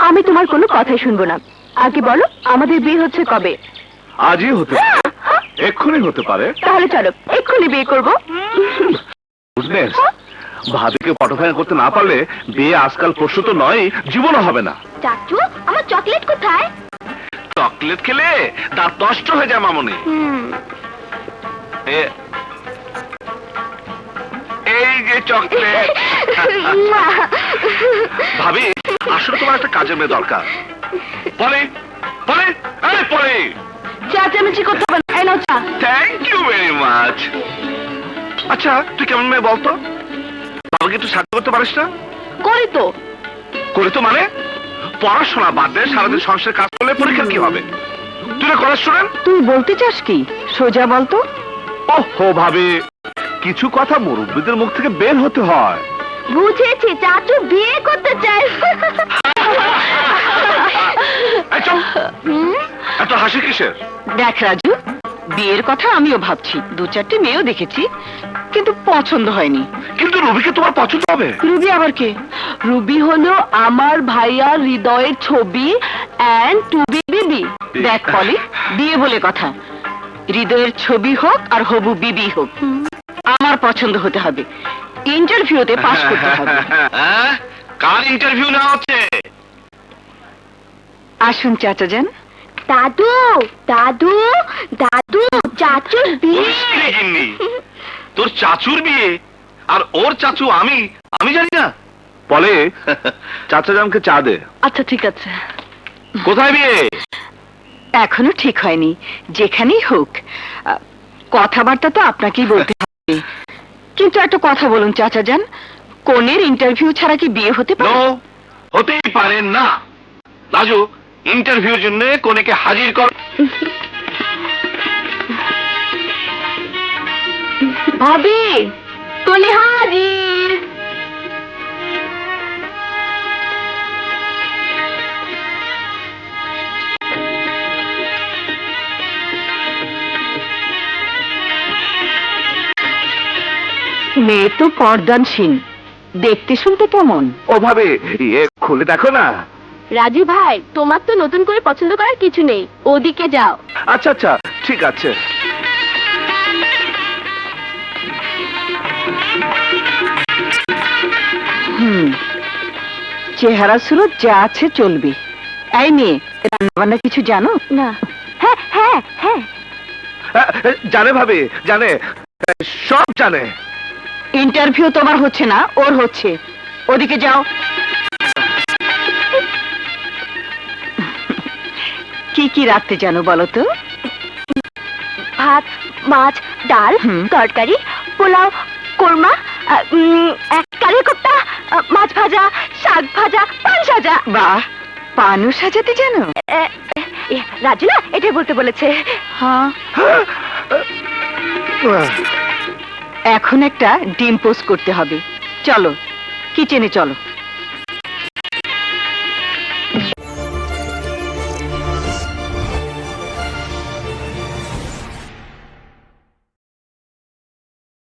আমি তোমার কোনো কথাই শুনবো না। আগে বলো আমাদের বিয়ে হচ্ছে কবে? আজই হতে পারে, এক্ষুনি হতে পারে। তাহলে চলো এক্ষুনি বিয়ে করবো। বুঝলেন, ভাবিকে পটোফাইন করতে না পারলে বিয়ে আজকাল প্রস্তুত নয়, জীবনও হবে না। চাচু আমার চকলেট কোথায়? চকলেট খেলে দাঁত নষ্ট হয়ে যায় মামনি। এই যে চকলেট। ভাবি, আসলে তোমার একটা কাজের মেয়ে দরকার। বলে বলে এই বলে চেঁচামেচি করতে হবে না, এই নাও চা। Thank you very much. আচ্ছা, তুই কেমন মেয়ে বলতো? বাবাকে একটু সাহায্য করতে পারিস না? করি তো। করি তো মানে? পড়াশোনা বাদ দিয়ে সারাদিন সংসারের কাজ করলে পরীক্ষার কি হবে? তুই কলেজ স্টুডেন্ট। তুই বলতে চাস কি? সোজা বলতো। ওহো ভাবি, কিছু কথা মুরব্বীদের মুখ থেকে বের হতে হয়। বুঝেছি, চাচু বিয়ে করতে চাই। এই চুপ! এত হাসি কিসের? দেখ রাজু, বিয়ের কথা আমিও ভাবছি, দু চারটে মেয়েও দেখেছি, কিন্তু পছন্দ হয়নি। কিন্তু রবিকে তোমার পছন্দ হবে? রুবি আবার কে? রুবি হলো আমার ভাইয়ার হৃদয়ের ছবি এন্ড টু বি বিবি। দেখ পলি, বিয়ে বলে কথা, হৃদয়ের ছবি হোক আর হবু বিবি হোক, আমার পছন্দ হতে হবে। ইন্টারভিউতে পাস করতে হবে। কার ইন্টারভিউ নেওয়া হচ্ছে? আসুন চাচা যান। দাদু দাদু দাদু, চাচুর বিয়ে। তোর চাচুর বিয়ে? আর ওর চাচু আমি জানি না? বলে চাচা জানকে চা দে। আচ্ছা ঠিক আছে। কোথায় বিয়ে? এখনো ঠিক হয়নি, যেখানেই হোক। কথাবার্তা তো আপনাকেই বলতে হবে। কিন্তু একটা কথা বলুন চাচা যান, কনের ইন্টারভিউ ছাড়া কি বিয়ে হতে পারে? হতেই পারে না। রাজু, ইন্টারভিউর জন্য কনেকে হাজির কর। ভাবি, কনে হাজির। মেয়ে তো পর্দানসীন, দেখতে শুনতে কেমন? ওভাবে খুলে দেখো না। রাজু ভাই, তোমার তো নতুন করে পছন্দ করার কিছু নেই, ওদিকে যাও। আচ্ছা আচ্ছা, ঠিক আছে। চেহারা সুরত যা আছে চলবে। এই মেয়ে, রান্নাবান্না কিছু জানো? না। হ্যাঁ হ্যাঁ হ্যাঁ, জানে ভাবি, জানে, সব জানে। ইন্টারভিউ তোমার হচ্ছে না, ওর হচ্ছে, ওদিকে যাও। কি কি রাখতে জানো বলো তো? ভাত, মাছ, ডাল, তরকারি, পোলাও, কোরমা, কারি কোপ্তা, মাছ ভাজা, শাক ভাজা, পান সাজা। বাহ, পানও সাজাতে জানো? রাজু না এটাই বলতে বলেছে। হ্যাঁ, এখন একটা ডিম পোস্ট করতে হবে। চলো কিচেনে চলো।